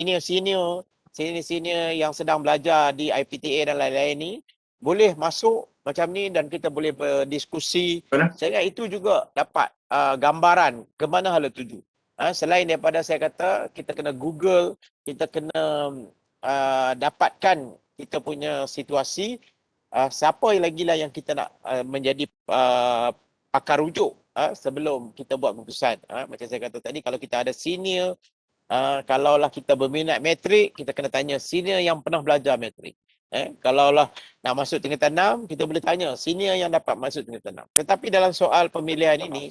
senior yang sedang belajar di IPTA dan lain-lain ni boleh masuk macam ni dan kita boleh berdiskusi. Saya itu juga dapat gambaran ke mana hala tuju. Selain daripada saya kata kita kena Google, kita kena dapatkan kita punya situasi, siapa lagi lah yang kita nak menjadi pakar rujuk sebelum kita buat keputusan. Macam saya kata tadi, kalau kita ada senior, kalaulah kita berminat matrik, kita kena tanya senior yang pernah belajar matrik. Kalaulah nak masuk tingkatan 6, kita boleh tanya senior yang dapat masuk tingkatan 6. Tetapi dalam soal pemilihan ini,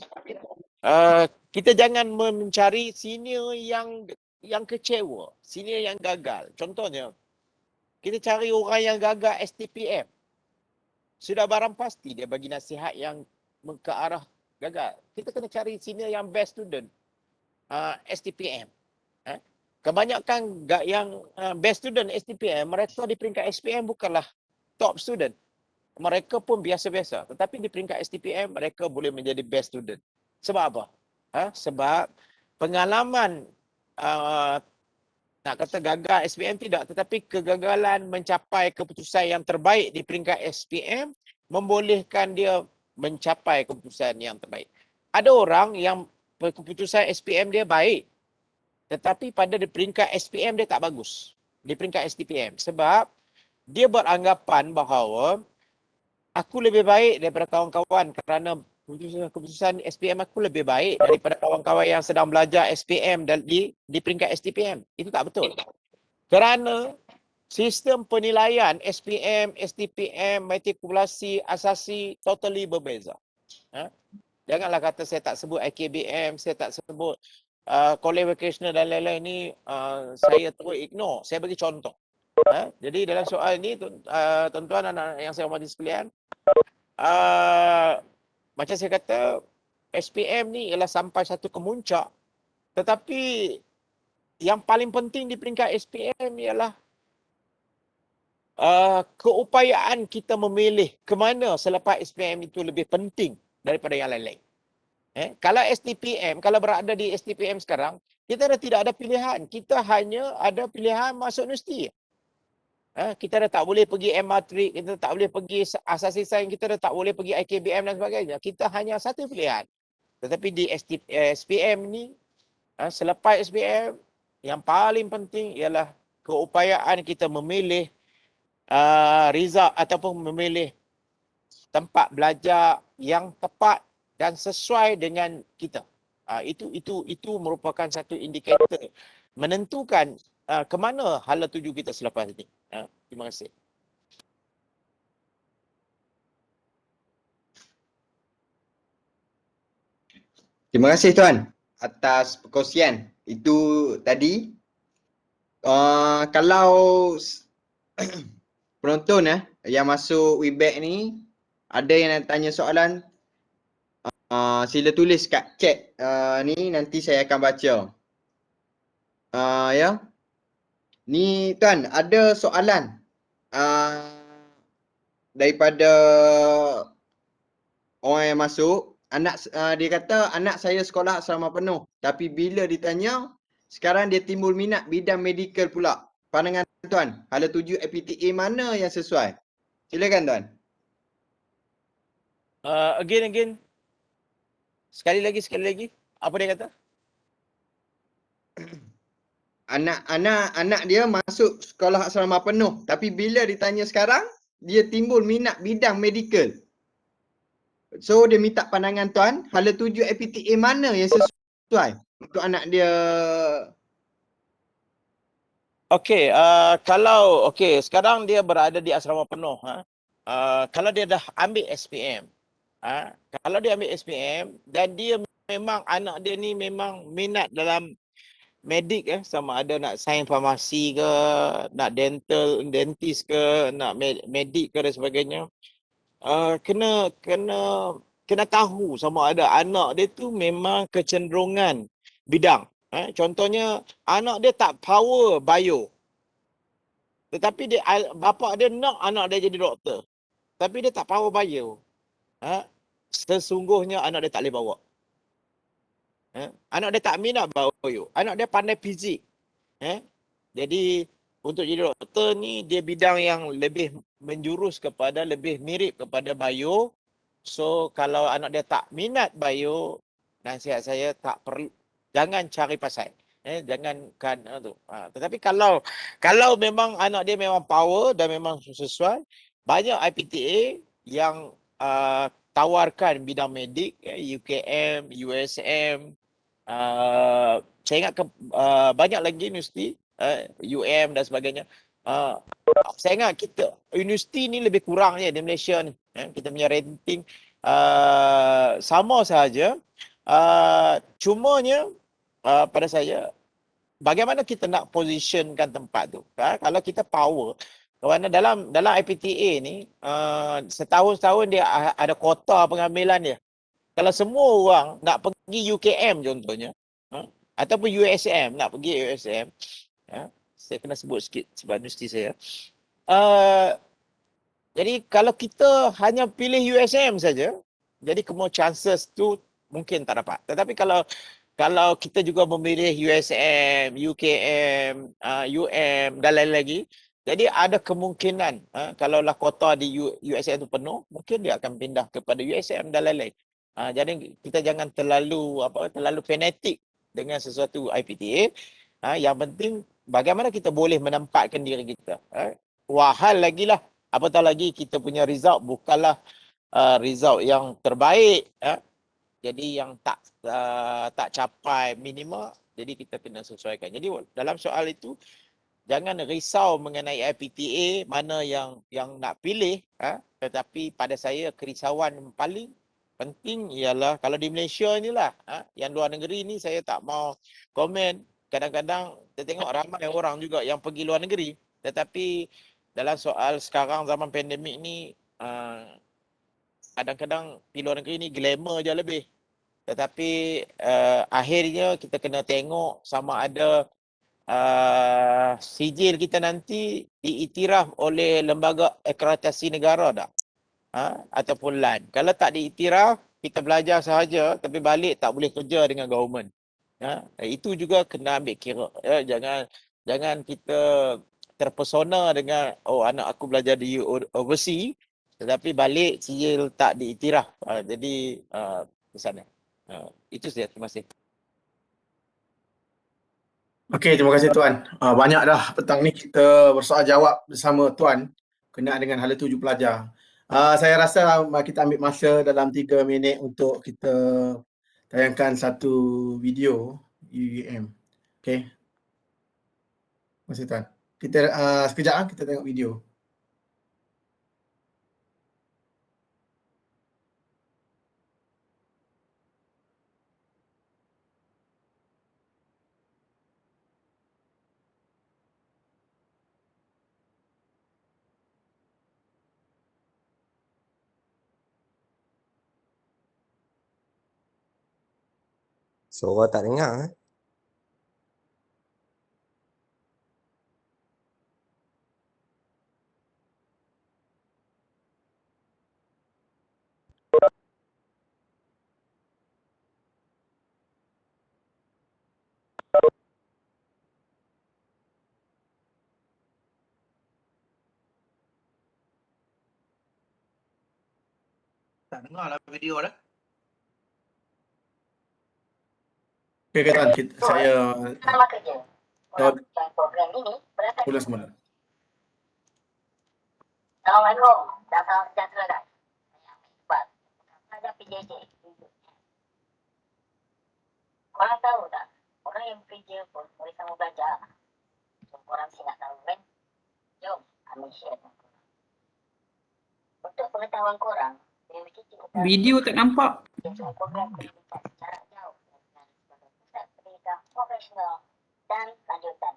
kita jangan mencari senior yang kecewa, senior yang gagal. Contohnya, kita cari orang yang gagal STPM. Sudah barang pasti dia bagi nasihat yang ke arah gagal. Kita kena cari senior yang best student, STPM. Kebanyakan yang best student STPM, mereka di peringkat SPM bukanlah top student. Mereka pun biasa-biasa. Tetapi di peringkat STPM, mereka boleh menjadi best student. Sebab apa? Sebab pengalaman, nak kata gagal SPM tidak, tetapi kegagalan mencapai keputusan yang terbaik di peringkat SPM membolehkan dia mencapai keputusan yang terbaik. Ada orang yang keputusan SPM dia baik, tetapi pada di peringkat SPM dia tak bagus. Di peringkat STPM. Sebab dia beranggapan bahawa aku lebih baik daripada kawan-kawan kerana keputusan SPM aku lebih baik daripada kawan-kawan yang sedang belajar SPM dan di peringkat STPM. Itu tak betul. Kerana sistem penilaian SPM, STPM, matrikulasi, asasi totally berbeza. Janganlah kata saya tak sebut IKBM, saya tak sebut college vocational dan lain-lain ni, saya terus ignore. Saya bagi contoh. Jadi dalam soal ni, tuan-tuan dan anak yang saya hormati sekalian, macam saya kata, SPM ni ialah sampai satu kemuncak. Tetapi yang paling penting di peringkat SPM ialah keupayaan kita memilih ke mana selepas SPM itu lebih penting daripada yang lain-lain. Kalau STPM, kalau berada di STPM sekarang, kita dah tidak ada pilihan. Kita hanya ada pilihan masuk universiti. Kita dah tak boleh pergi M-Matric, kita tak boleh pergi asasi sains, kita dah tak boleh pergi IKBM dan sebagainya. Kita hanya satu pilihan. Tetapi di SPM ni, selepas SPM, yang paling penting ialah keupayaan kita memilih result ataupun memilih tempat belajar yang tepat dan sesuai dengan kita. Itu merupakan satu indikator menentukan ke mana hala tuju kita selepas ini. Terima kasih. Terima kasih Tuan atas perkongsian. Itu tadi kalau penonton yang masuk Webex ni ada yang nak tanya soalan, sila tulis kat chat ni, nanti saya akan baca. Ya. Ni Tuan, ada soalan daripada orang yang masuk. Dia kata anak saya sekolah asrama penuh, tapi bila ditanya sekarang dia timbul minat bidang medical pula. Pandangan Tuan, hala tuju IPTA mana yang sesuai? Silakan Tuan. Again. Sekali lagi. Apa dia kata? Anak dia masuk sekolah asrama penuh, tapi bila ditanya sekarang dia timbul minat bidang medical. So dia minta pandangan Tuan, hala tuju IPTA mana yang sesuai untuk anak dia. Okey, sekarang dia berada di asrama penuh. Kalau dia dah ambil SPM, kalau dia ambil SPM dan dia memang anak dia ni memang minat dalam medik, sama ada nak sains farmasi ke, nak dentist ke, nak medik ke dan sebagainya, kena tahu sama ada anak dia tu memang kecenderungan bidang. Contohnya anak dia tak power bio, tetapi bapa dia nak anak dia jadi doktor, tapi dia tak power bio. Sesungguhnya anak dia tak boleh bawa. Anak dia tak minat bio, anak dia pandai fizik. Jadi untuk jadi doktor ni dia bidang yang lebih menjurus kepada lebih mirip kepada bio. So kalau anak dia tak minat bio, nasihat saya tak perlu, jangan cari pasal. Jangankan tu. Tetapi kalau memang anak dia memang power dan memang sesuai, banyak IPTA yang tawarkan bidang medik, UKM, USM, saya ingat banyak lagi universiti, UM dan sebagainya. Uh, saya ingat kita universiti ni lebih kurang je di Malaysia ni. Kita punya rating sama sahaja. Cumanya pada saya, bagaimana kita nak positionkan tempat tu. Kalau kita power, kerana dalam IPTA ni setahun-setahun dia ada kota pengambilan dia. Kalau semua orang nak pergi UKM contohnya, ataupun USM, nak pergi USM, saya kena sebut sikit sebab universiti saya. Jadi kalau kita hanya pilih USM saja, jadi kemungkinan chances tu mungkin tak dapat. Tetapi kalau kita juga memilih USM, UKM, UM dan lain lagi, jadi ada kemungkinan kalaulah kota di USM tu penuh, mungkin dia akan pindah kepada USM dan lain-lain. Jadi kita jangan terlalu fanatik dengan sesuatu IPTA. Yang penting bagaimana kita boleh menempatkan diri kita. Wahal lagi lah, apatah lagi kita punya result bukanlah result yang terbaik. Jadi yang tak capai minima, jadi kita kena sesuaikan. Jadi dalam soal itu, jangan risau mengenai IPTA mana yang nak pilih, tetapi pada saya kerisauan paling penting ialah kalau di Malaysia inilah, yang luar negeri ni saya tak mau komen. Kadang-kadang kita tengok ramai orang juga yang pergi luar negeri, tetapi dalam soal sekarang zaman pandemik ni, kadang-kadang di luar negeri ni glamour je lebih. Tetapi akhirnya kita kena tengok sama ada sijil kita nanti diiktiraf oleh lembaga akreditasi negara tak? Ataupun LAN. Kalau tak diiktiraf, kita belajar sahaja tapi balik tak boleh kerja dengan government. Itu juga kena ambil kira. Jangan kita terpesona dengan anak aku belajar di overseas tetapi balik sijil tak diiktiraf. Jadi di sana. Itu saja. Terima kasih. Okey, terima kasih Tuan. Banyak dah petang ni kita bersoal jawab bersama Tuan kenaan dengan hala tuju pelajar. Saya rasa kita ambil masa dalam 3 minit untuk kita tayangkan satu video UUM. Okey. Terima kasih Tuan. Kita sekejap kita tengok video. Suara tak dengar. Tak dengar lah video dah. Okey Tuan, saya Nama kerja. Orang program ini berdasarkan. mula semula. Assalamualaikum dan salam sejahtera guys. Saya Amir Iqbal, pelajar PJJ. Korang tahu tak, orang yang bekerja pun boleh sama belajar. So, korang mesti nak tahu kan? Jom, Amir share dengan korang. Untuk pengetahuan korang, Video tak nampak. Ketua program pendidikan secara jauh dengan sebagai pusat pendidikan profesional dan lanjutan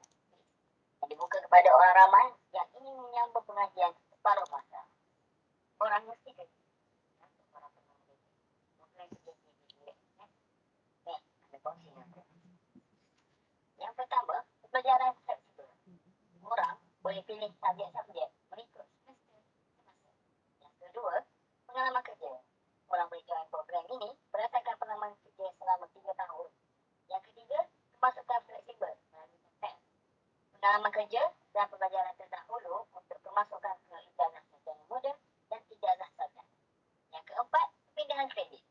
yang dibuka kepada orang ramai yang ingin menyambung pengajian separuh masa. Orang mesti kerja. Orang pernah kerja. Program kerja di USM. Ada kongsi dengan korang. Yang pertama, pembelajaran fleksibel. Orang boleh pilih subjek-subjek mengikut semester semasa. Yang kedua, pengalaman kerja. Orang boleh join program ini berdasarkan pengalaman kerja selama 3 tahun. Yang ketiga, kemasukan fleksibel melalui PEN. Pengalaman kerja dan pembelajaran terdahulu untuk kemasukan ke ijazah sarjana muda dan ijazah sarjana. Yang keempat, pemindahan kredit.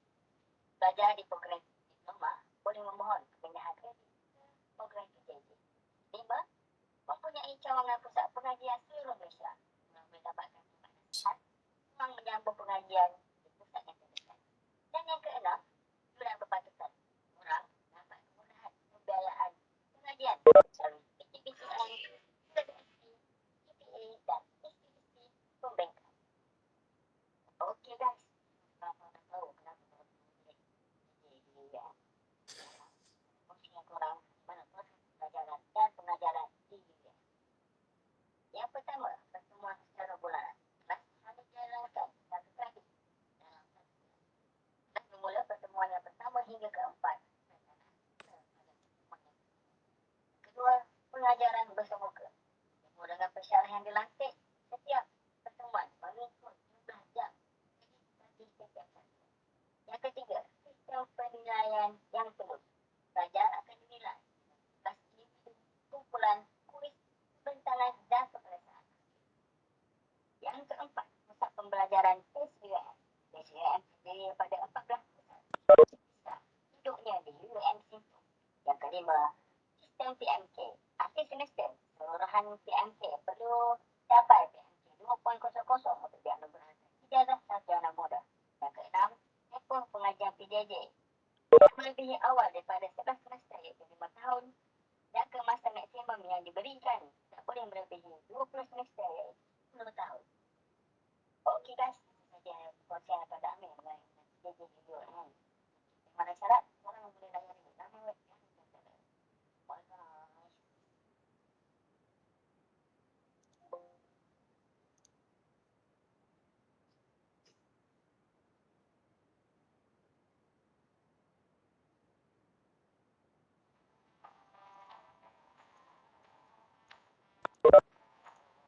Pelajar di program diploma boleh memohon pemindahan kredit ke program PJJ. 5. Mempunyai cawangan pusat pengajian seluruh Malaysia. Orang boleh dapatkan nasihat memang menyambung pengajian di pusat yang terdekat. Dan yang keenam, yuran berpatutan. Orang dapat kemudahan pembiayaan pengajian melalui PTBCN, PTBC, GPA dan institusi pembankan. Okey guys, kalau nak tahu kenapa korang pilih PJJ kongsikan korang mana proses pelajaran dan pengajaran di UiTM. Yang pertama, pertemuan secara bulanan. Kelas harus dijalankan satu kali dalam satu bulan. Kelas bermula pertemuan yang pertama hingga keempat. Kedua, pengajaran bersemuka. Bertemu dengan pensyarah yang dilantik setiap pertemuan mengikut jumlah jam. Jadi, setiap satu. Yang ketiga, sistem penilaian yang telus. Pelajar akan dinilai kelas individu, kumpulan, kuis, bentangan dan peperiksaan. Yang keempat, pusat pembelajaran PSUM. PSUM terdiri pada 14 pusat. Bisa hidupnya di UiTM Simpang. Yang kelima, sistem PMK. Akhir semester, seluruhan PMK perlu dapat PMK 2.00 untuk dianugerahkan ijazah sarjana muda. Yang keenam, tempoh pengajian PJJ melebihi awal daripada 11 semester iaitu 5 tahun dan ke masa maksimum yang diberikan tak boleh melebihi 20 semester iaitu 10 tahun. Okey guys, itu saja perkongsian daripada Amir mengenai PJJ di UiTM. Mana syarat, korang boleh layari nama web yang tertera. Bye-bye.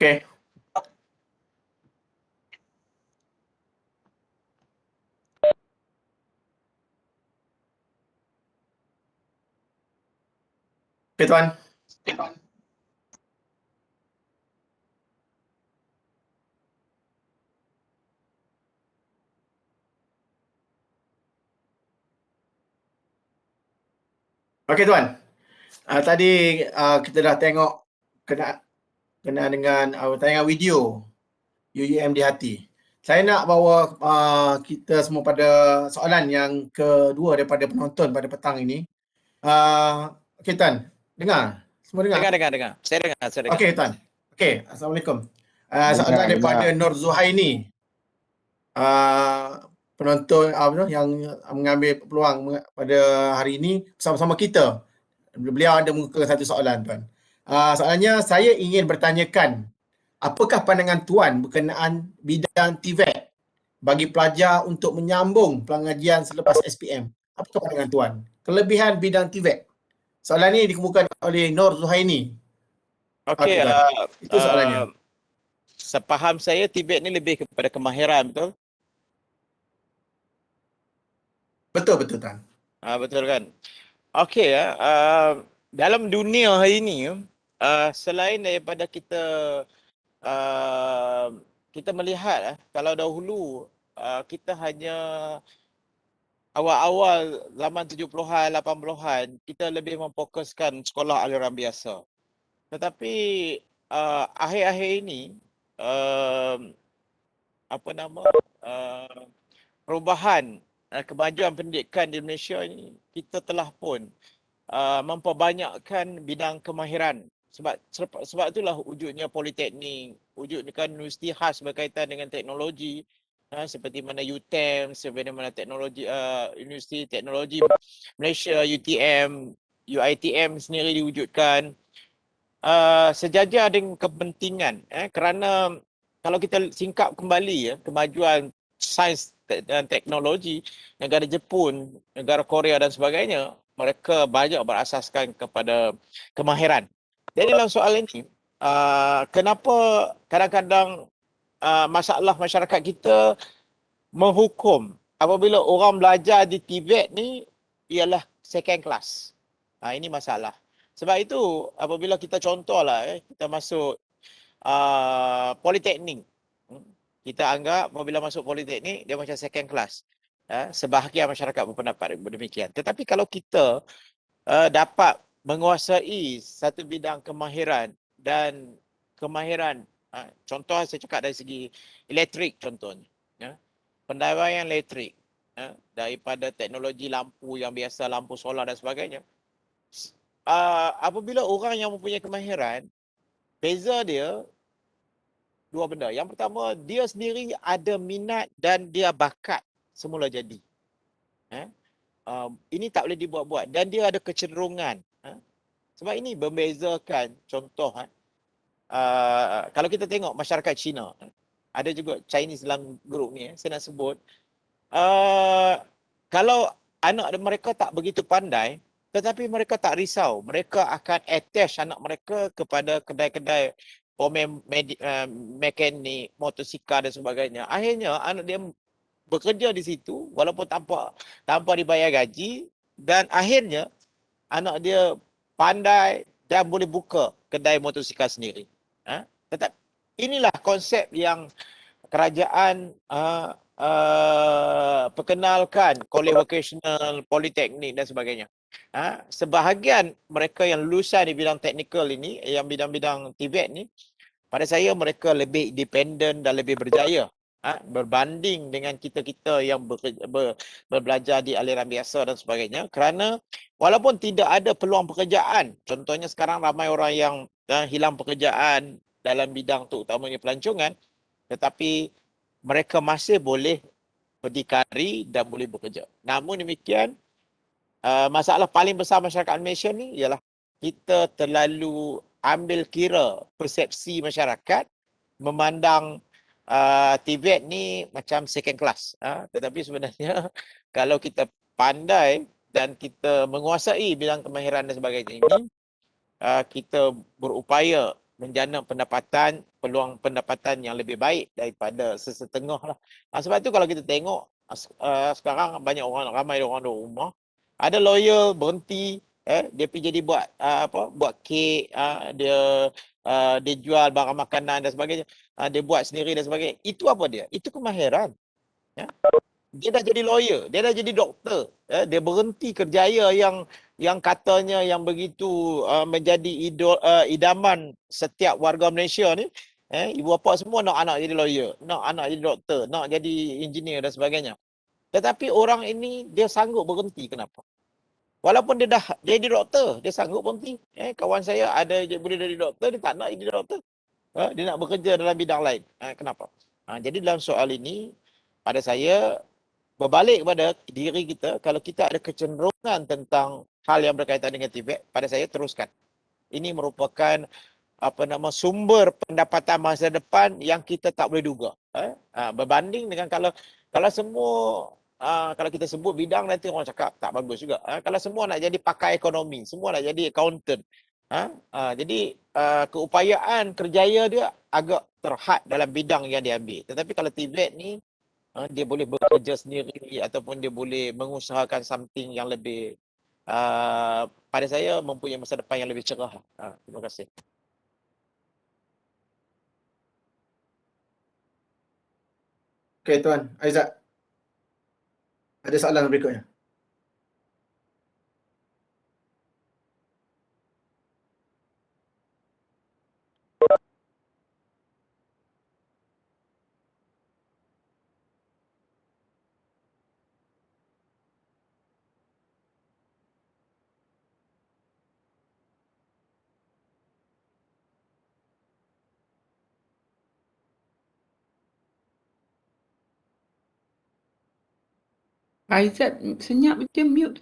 Okey. Okey tuan. Okey tuan. Tadi kita dah tengok kena dengan tayangan video UiM di hati. Saya nak bawa kita semua pada soalan yang kedua daripada penonton pada petang ini. Okey tuan, dengar? Semua dengar? Dengar. Saya dengar. Okey tuan. Okey, Assalamualaikum. Soalan daripada Nur Zuhaini. Penonton yang mengambil peluang pada hari ini bersama-sama kita. Beliau ada mengukakan satu soalan tuan. Soalannya, saya ingin bertanyakan, apakah pandangan tuan berkenaan bidang TVET bagi pelajar untuk menyambung pengajian selepas SPM? Apakah pandangan tuan? Kelebihan bidang TVET. Soalan ini dikemukakan oleh Nur Zuhaini. Okey, tuan. Itu soalannya. Sepaham saya TVET ni lebih kepada kemahiran, betul? Betul tuan. Betul kan? Okey, dalam dunia hari ini, selain daripada kita melihat kalau dahulu kita hanya awal-awal zaman 70-an, 80-an, kita lebih memfokuskan sekolah aliran biasa. Tetapi akhir-akhir ini, perubahan kemajuan pendidikan di Malaysia ini, kita telah pun memperbanyakkan bidang kemahiran. Sebab itulah wujudnya politeknik, wujudnya universiti khas berkaitan dengan teknologi, seperti mana UTM, seperti mana teknologi Universiti Teknologi Malaysia, UTM, UiTM sendiri diwujudkan. Sejajar dengan kepentingan, kerana kalau kita singkap kembali kemajuan sains dan teknologi, negara Jepun, negara Korea dan sebagainya, mereka banyak berasaskan kepada kemahiran. Jadi dalam soalan ini, kenapa kadang-kadang masalah masyarakat kita menghukum apabila orang belajar di TVET ni ialah second class. Ini masalah. Sebab itu apabila kita contohlah kita masuk politeknik. Kita anggap apabila masuk politeknik dia macam second class. Sebahagian masyarakat berpendapat demikian. Tetapi kalau kita dapat menguasai satu bidang kemahiran dan kemahiran, contoh saya cakap dari segi elektrik contohnya. Pendaian elektrik, daripada teknologi lampu yang biasa, lampu solar dan sebagainya. Apabila orang yang mempunyai kemahiran, beza dia dua benda. Yang pertama, dia sendiri ada minat dan dia bakat semula jadi. Ini tak boleh dibuat-buat dan dia ada kecenderungan. Sebab ini membezakan contoh. Kalau kita tengok masyarakat Cina, ada juga Chinese dalam grup ni, saya nak sebut. Kalau anak mereka tak begitu pandai, tetapi mereka tak risau. Mereka akan attach anak mereka kepada kedai-kedai mekanik, motosikal dan sebagainya. Akhirnya anak dia bekerja di situ walaupun tanpa dibayar gaji dan akhirnya anak dia pandai dan boleh buka kedai motosikal sendiri. Tetapi inilah konsep yang kerajaan perkenalkan college vocational, politeknik dan sebagainya. Sebahagian mereka yang lulusan di bidang teknikal ini, yang bidang-bidang TVET ni, pada saya mereka lebih independen dan lebih berjaya berbanding dengan kita-kita yang berbelajar di aliran biasa dan sebagainya. Kerana walaupun tidak ada peluang pekerjaan, contohnya sekarang ramai orang yang hilang pekerjaan dalam bidang tu, utamanya pelancongan, tetapi mereka masih boleh berdikari dan boleh bekerja. Namun demikian, masalah paling besar masyarakat Malaysia ni ialah kita terlalu ambil kira persepsi masyarakat memandang TVET ni macam second class. Tetapi sebenarnya kalau kita pandai dan kita menguasai bidang kemahiran dan sebagainya ini, kita berupaya menjana pendapatan, peluang pendapatan yang lebih baik daripada sesetengah lah. Sebab tu kalau kita tengok sekarang banyak orang, ramai orang di rumah, ada lawyer berhenti, dia pergi jadi buat kek, dia jual barang makanan dan sebagainya, dia buat sendiri dan sebagainya. Itu apa dia? Itu kemahiran. Dia dah jadi lawyer, dia dah jadi doktor, dia berhenti kerjaya yang katanya yang begitu menjadi idaman setiap warga Malaysia ni. Ibu bapa semua nak anak jadi lawyer, nak anak jadi doktor, nak jadi engineer dan sebagainya. Tetapi orang ini dia sanggup berhenti, kenapa? Walaupun dia dah jadi doktor, dia sanggup berhenti. Kawan saya ada boleh jadi doktor, dia tak nak jadi doktor. Dia nak bekerja dalam bidang lain. Kenapa? Jadi dalam soal ini, pada saya, berbalik kepada diri kita, kalau kita ada kecenderungan tentang hal yang berkaitan dengan TVET, pada saya teruskan. Ini merupakan sumber pendapatan masa depan yang kita tak boleh duga. Berbanding dengan kalau semua kalau kita sebut bidang, nanti orang cakap tak bagus juga. Kalau semua nak jadi pakar ekonomi, semua nak jadi accountant. Jadi keupayaan kerjaya dia agak terhad dalam bidang yang dia ambil. Tetapi kalau TVET ni, dia boleh bekerja sendiri ataupun dia boleh mengusahakan something yang lebih pada saya mempunyai masa depan yang lebih cerah. Terima kasih. Okey Tuan Aizat. Ada soalan berikutnya. Aizat senyap macam mute.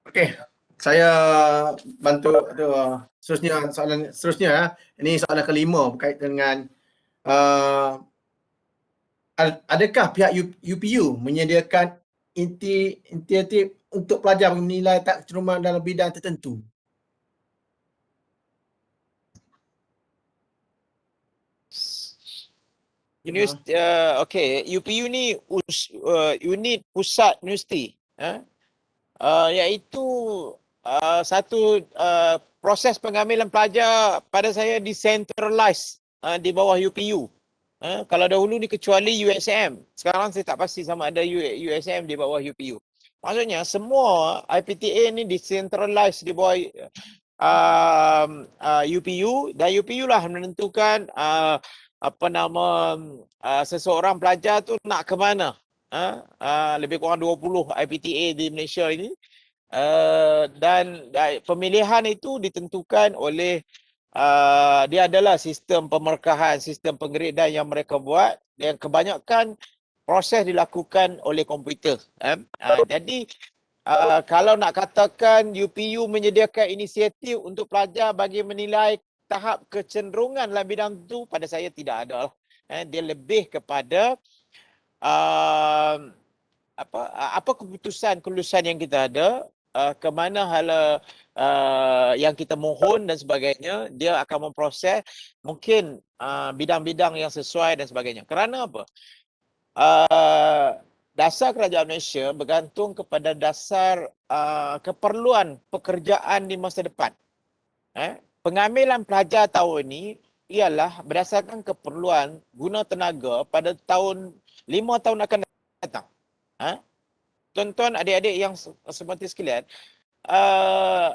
Okey, saya bantu seterusnya, soalan seterusnya. Ini soalan kelima berkaitan dengan adakah pihak UPU menyediakan insentif untuk pelajar menilai tak kecenderungan dalam bidang tertentu? Okey, UPU ni unit pusat universiti. Iaitu satu proses pengambilan pelajar pada saya decentralized di bawah UPU. Kalau dahulu ni kecuali USM. Sekarang saya tak pasti sama ada USM di bawah UPU. Maksudnya semua IPTA ni decentralized di bawah UPU, dan UPU lah menentukan seseorang pelajar tu nak ke mana. Lebih kurang 20 IPTA di Malaysia ini. Dan pemilihan itu ditentukan oleh dia adalah sistem pemerkahan, sistem penggredan yang mereka buat, yang kebanyakan proses dilakukan oleh komputer. Jadi kalau nak katakan UPU menyediakan inisiatif untuk pelajar bagi menilai tahap kecenderungan dalam bidang itu, pada saya tidak ada. Dia lebih kepada apa keputusan kelulusan yang kita ada, ke mana hala yang kita mohon dan sebagainya, dia akan memproses mungkin bidang-bidang yang sesuai dan sebagainya. Kerana apa? Dasar kerajaan Malaysia bergantung kepada dasar keperluan pekerjaan di masa depan. Pengambilan pelajar tahun ini ialah berdasarkan keperluan guna tenaga pada 5 tahun akan datang. Tuan-tuan, adik-adik yang seperti sekalian,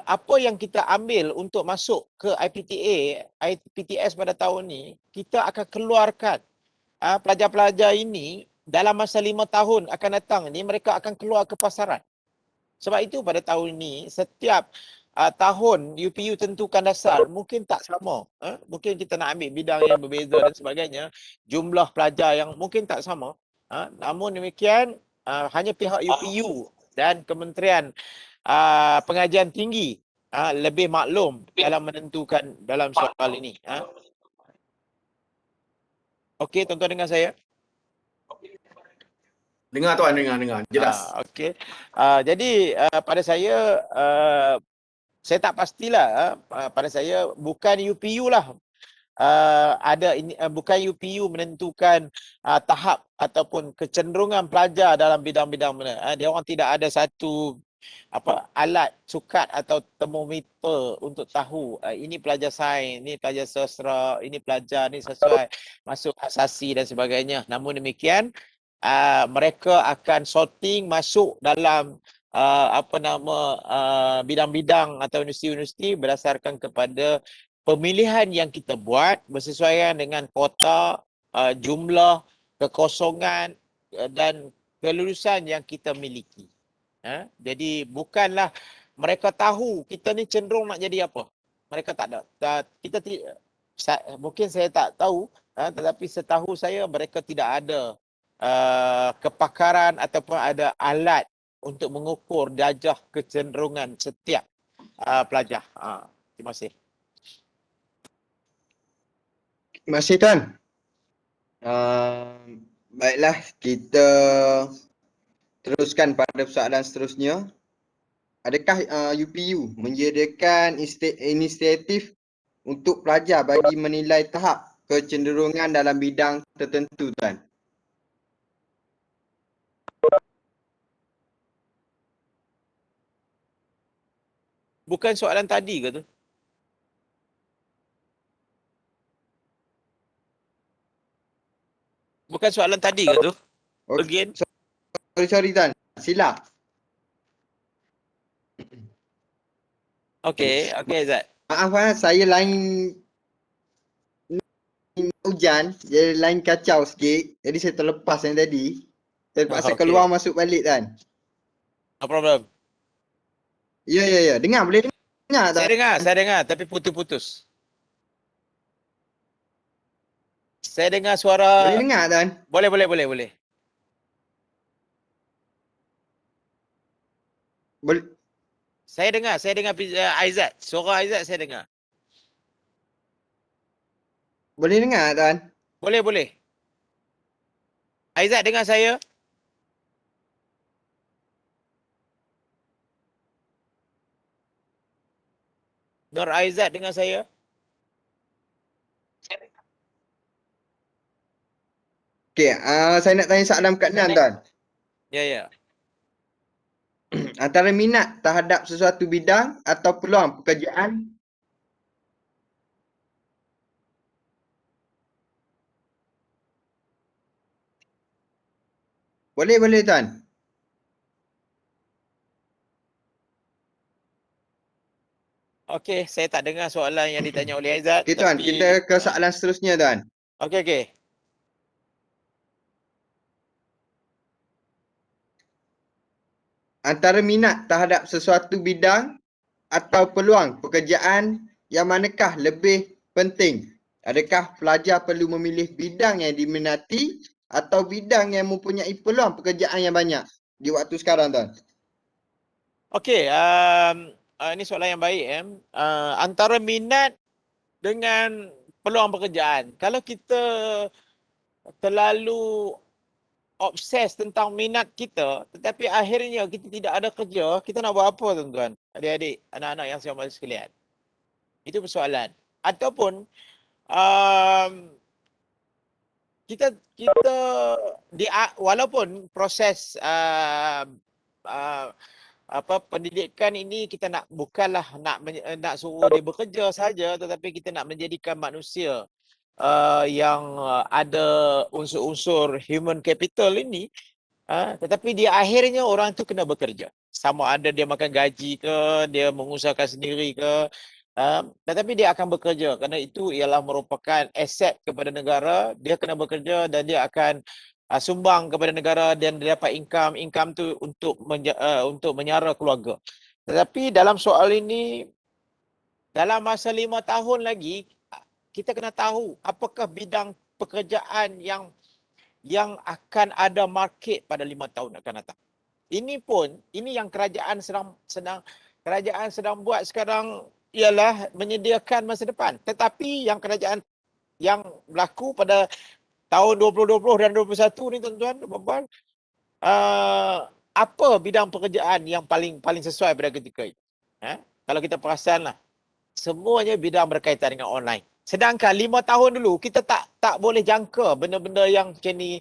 apa yang kita ambil untuk masuk ke IPTS pada tahun ni, kita akan keluarkan pelajar-pelajar ini dalam masa 5 tahun akan datang ni, mereka akan keluar ke pasaran. Sebab itu pada tahun ini, setiap tahun UPU tentukan dasar mungkin tak sama. Mungkin kita nak ambil bidang yang berbeza dan sebagainya. Jumlah pelajar yang mungkin tak sama. Namun demikian, hanya pihak UPU dan Kementerian Pengajian Tinggi lebih maklum dalam menentukan dalam soal ini. Okey, tuan-tuan dengar saya? Dengar tuan, dengar. Jelas. Okey. Jadi pada saya tak pastilah. Pada saya bukan UPU lah. Bukan UPU menentukan tahap ataupun kecenderungan pelajar dalam bidang-bidang mana. Dia orang tidak ada satu alat sukat atau termometer untuk tahu ini pelajar sains, ini pelajar sastra, ini pelajar ni sesuai masuk asasi dan sebagainya. Namun demikian, mereka akan sorting masuk dalam bidang-bidang atau universiti-universiti berdasarkan kepada pemilihan yang kita buat bersesuaian dengan kuota, jumlah, kekosongan dan kelulusan yang kita miliki. Jadi bukanlah mereka tahu kita ni cenderung nak jadi apa. Mereka tak ada. Mungkin saya tak tahu, tetapi setahu saya mereka tidak ada kepakaran ataupun ada alat untuk mengukur darjah kecenderungan setiap pelajar. Terima kasih. Terima kasih Tuan. Baiklah, kita teruskan pada persoalan seterusnya. Adakah UPU menyediakan inisiatif untuk pelajar bagi menilai tahap kecenderungan dalam bidang tertentu, Tuan? Bukan soalan tadi ke tu? Bukan soalan tadi ke tu? Again? Sorry Tuan, silap. Okey, Zat. Maaf saya line hujan, jadi line kacau sikit. Jadi saya terlepas yang tadi. Saya terpaksa keluar masuk balik Tuan. No problem. Ya. Boleh dengar tak? Saya dengar tapi putus-putus. Saya dengar suara. Boleh dengar Tuan? Boleh. Boleh. Saya dengar Aizat. Suara Aizat saya dengar. Boleh dengar Tuan? Boleh. Aizat dengar saya? Nur Aizat dengar saya? Okey, saya nak tanya soalan Kak Nan, tuan. Ya, ya. Antara minat terhadap sesuatu bidang atau peluang pekerjaan. Boleh tuan. Okey, saya tak dengar soalan yang ditanya oleh Aizat. Okey tuan, Tapi, kita ke soalan seterusnya tuan. okey, okey. Antara minat terhadap sesuatu bidang atau peluang pekerjaan, yang manakah lebih penting? Adakah pelajar perlu memilih bidang yang diminati atau bidang yang mempunyai peluang pekerjaan yang banyak di waktu sekarang tuan? Okey, ini soalan yang baik. Antara minat dengan peluang pekerjaan. Kalau kita terlalu obses tentang minat kita, tetapi akhirnya kita tidak ada kerja, kita nak buat apa tuan-tuan? Adik-adik, anak-anak yang saya hormati sekalian. Itu persoalan. Ataupun kita walaupun proses pendidikan ini kita bukanlah nak suruh dia bekerja saja, tetapi kita nak menjadikan manusia yang ada unsur-unsur human capital ini. Tetapi di akhirnya orang tu kena bekerja. Sama ada dia makan gaji ke, dia mengusahakan sendiri ke. Tetapi dia akan bekerja kerana itu ialah merupakan aset kepada negara. Dia kena bekerja dan dia akan sumbang kepada negara dan dia dapat income tu untuk menyara keluarga. Tetapi dalam soal ini, dalam masa 5 tahun lagi, kita kena tahu apakah bidang pekerjaan yang akan ada market pada 5 tahun akan datang. Ini yang kerajaan sedang buat sekarang ialah menyediakan masa depan. Tetapi yang kerajaan yang berlaku pada tahun 2020 dan 2021 ni tuan-tuan dan puan-puan, apa bidang pekerjaan yang paling sesuai pada ketika itu? Kalau kita perasanlah, semuanya bidang berkaitan dengan online. Sedangkan 5 tahun dulu kita tak boleh jangka benda-benda yang macam ni.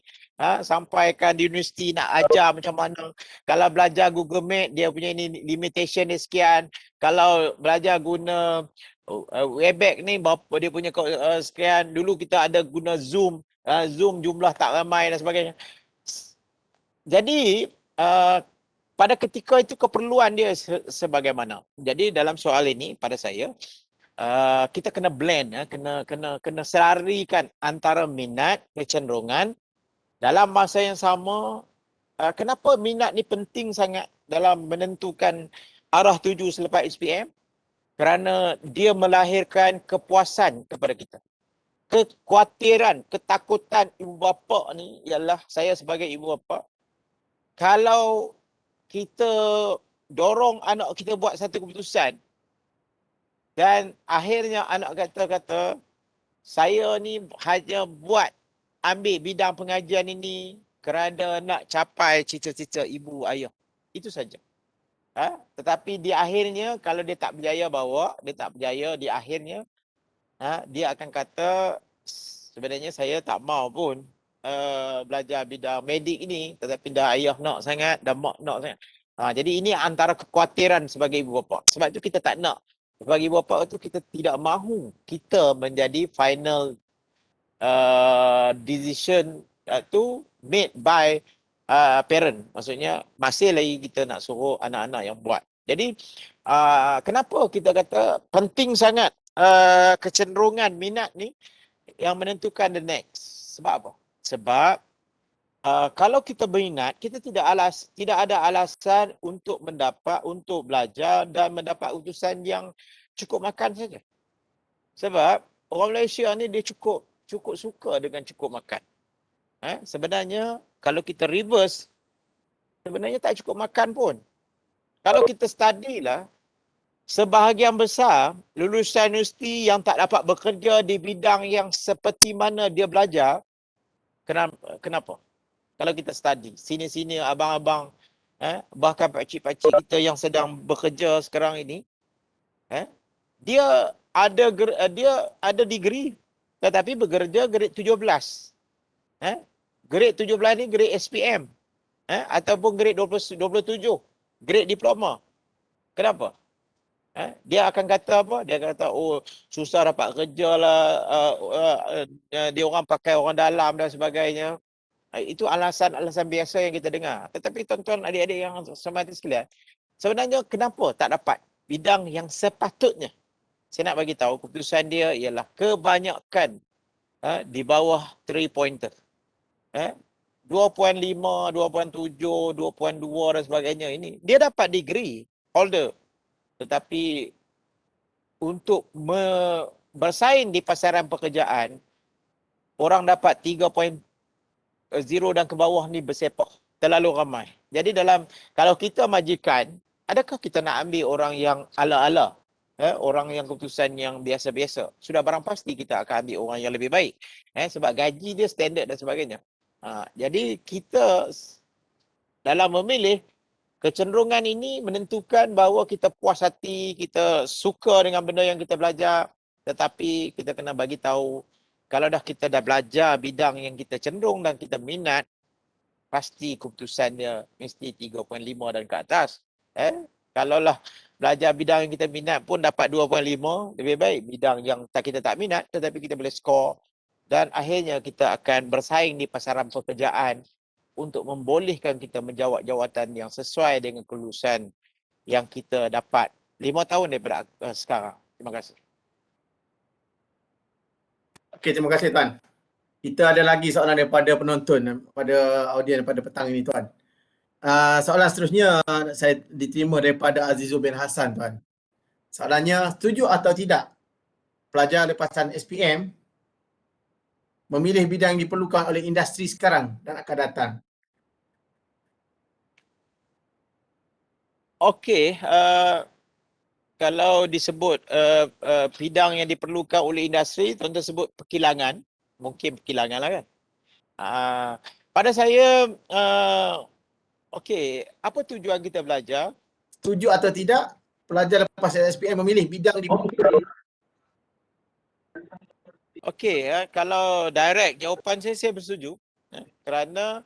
Sampaikan di universiti nak ajar macam mana. Kalau belajar Google Meet, dia punya ini limitation dia sekian. Kalau belajar guna Webex ni, berapa dia punya sekian. Dulu kita ada guna Zoom. Zoom jumlah tak ramai dan sebagainya. Jadi pada ketika itu keperluan dia sebagaimana. Jadi dalam soal ini pada saya, kita kena blend, kena selarikan antara minat, kecenderungan. Dalam masa yang sama, kenapa minat ni penting sangat dalam menentukan arah tuju selepas SPM? Kerana dia melahirkan kepuasan kepada kita. Kekhawatiran, ketakutan ibu bapa ni ialah, saya sebagai ibu bapa, kalau kita dorong anak kita buat satu keputusan dan akhirnya anak kata saya ni hanya ambil bidang pengajian ini kerana nak capai cita-cita ibu ayah. Itu saja. Tetapi di akhirnya kalau dia tak berjaya di akhirnya dia akan kata sebenarnya saya tak mau pun belajar bidang medik ini, tetapi dah ayah nak sangat, dah mak nak sangat. Jadi ini antara kekhawatiran sebagai ibu bapa. Sebab itu kita tak nak. Sebagai ibu bapa itu kita tidak mahu kita menjadi final decision tu made by parent. Maksudnya masih lagi kita nak suruh anak-anak yang buat. Jadi kenapa kita kata penting sangat kecenderungan minat ni yang menentukan the next. Sebab apa? Sebab kalau kita berminat, kita tidak ada alasan untuk belajar dan mendapat utusan yang cukup makan saja. Sebab orang Malaysia ni dia cukup suka dengan cukup makan. Sebenarnya kalau kita reverse, sebenarnya tak cukup makan pun. Kalau kita study lah, sebahagian besar lulusan universiti yang tak dapat bekerja di bidang yang seperti mana dia belajar, kenapa? Kalau kita study, sini-sini abang-abang, bahkan pakcik-pakcik kita yang sedang bekerja sekarang ini, dia ada degree tetapi bekerja grade 17. grade 17 ni grade SPM. Ataupun grade 27, grade diploma. Kenapa? Dia akan kata apa? Dia akan kata, oh susah dapat kerja lah, dia orang pakai orang dalam dan sebagainya. Itu alasan-alasan biasa yang kita dengar. Tetapi tuan-tuan adik-adik yang hormati sekalian, sebenarnya kenapa tak dapat bidang yang sepatutnya? Saya nak bagi tahu keputusan dia ialah kebanyakan di bawah 3 pointer. 2.5, 2.7, 2.2 dan sebagainya ini. Dia dapat degree holder. Tetapi untuk bersaing di pasaran pekerjaan, orang dapat 3.0 dan ke bawah ni bersepah. Terlalu ramai. Jadi kalau kita majikan, adakah kita nak ambil orang yang ala-ala? Orang yang keputusan yang biasa-biasa. Sudah barang pasti kita akan ambil orang yang lebih baik. Sebab gaji dia standard dan sebagainya. Jadi kita dalam memilih, kecenderungan ini menentukan bahawa kita puas hati, kita suka dengan benda yang kita belajar. Tetapi kita kena bagi tahu, kalau kita dah belajar bidang yang kita cenderung dan kita minat, pasti keputusan dia mesti 3.5 dan ke atas. Kalaulah belajar bidang yang kita minat pun dapat 2.5, lebih baik bidang yang kita tak minat tetapi kita boleh skor. Dan akhirnya kita akan bersaing di pasaran pekerjaan untuk membolehkan kita menjawat jawatan yang sesuai dengan kelulusan yang kita dapat 5 tahun daripada sekarang. Terima kasih. Okey, terima kasih Tuan. Kita ada lagi soalan daripada penonton, pada audiens pada petang ini Tuan. Soalan seterusnya saya diterima daripada Azizul bin Hassan Tuan. Soalannya, setuju atau tidak pelajar lepasan SPM memilih bidang yang diperlukan oleh industri sekarang dan akan datang? Okey, kalau disebut bidang yang diperlukan oleh industri, tuan-tuan sebut perkilangan. Mungkin perkilangan lah kan. Pada saya, okey, apa tujuan kita belajar? Setuju atau tidak pelajar lepasan SPM memilih bidang diperlukan? Okey, kalau direct jawapan saya bersetuju. Kerana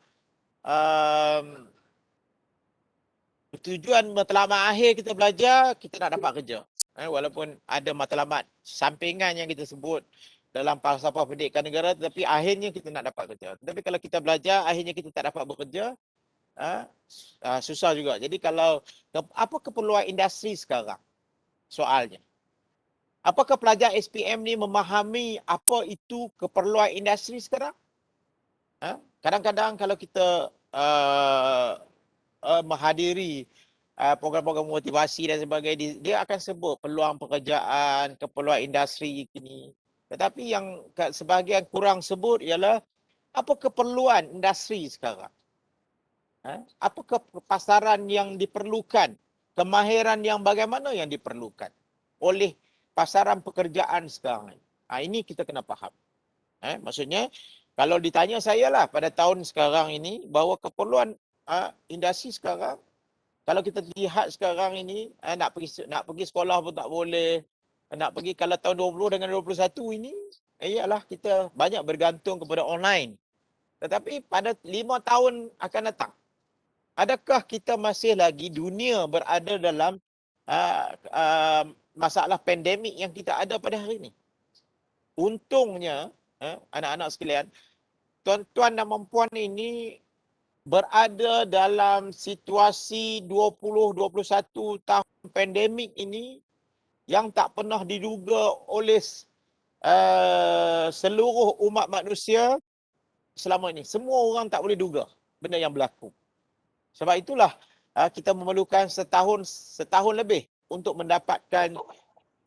tujuan matlamat akhir kita belajar, kita nak dapat kerja. Walaupun ada matlamat sampingan yang kita sebut dalam falsafah pendidikan negara, tetapi akhirnya kita nak dapat kerja. Tetapi kalau kita belajar, akhirnya kita tak dapat bekerja, susah juga. Jadi kalau, apa keperluan industri sekarang? Soalnya. Apakah pelajar SPM ni memahami apa itu keperluan industri sekarang? Kadang-kadang kalau kita menghadiri program-program motivasi dan sebagainya, dia akan sebut peluang pekerjaan, keperluan industri kini. Tetapi yang sebahagian kurang sebut ialah apa keperluan industri sekarang? Apakah pasaran yang diperlukan? Kemahiran yang bagaimana yang diperlukan oleh pasaran pekerjaan sekarang? Ini kita kena faham. Maksudnya, kalau ditanya saya lah pada tahun sekarang ini, bahawa keperluan industri sekarang, kalau kita lihat sekarang ini, nak pergi sekolah pun tak boleh. Nak pergi kalau tahun 20 dengan 21 ini, ialah kita banyak bergantung kepada online. Tetapi pada 5 tahun akan datang, adakah kita masih lagi dunia berada dalam masalah pandemik yang kita ada pada hari ini? Untungnya, anak-anak sekalian, tuan-tuan dan puan ini berada dalam situasi 2021 tahun pandemik ini yang tak pernah diduga oleh seluruh umat manusia selama ini. Semua orang tak boleh duga benda yang berlaku. Sebab itulah kita memerlukan setahun lebih untuk mendapatkan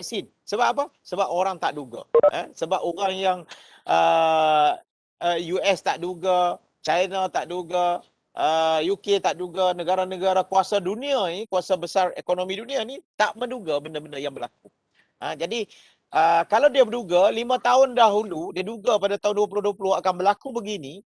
vaksin. Sebab apa? Sebab orang tak duga. Sebab orang yang US tak duga, China tak duga, UK tak duga, negara-negara kuasa dunia ni, kuasa besar ekonomi dunia ni tak menduga benda-benda yang berlaku. Jadi kalau dia berduga 5 tahun dahulu, dia duga pada tahun 2020 akan berlaku begini,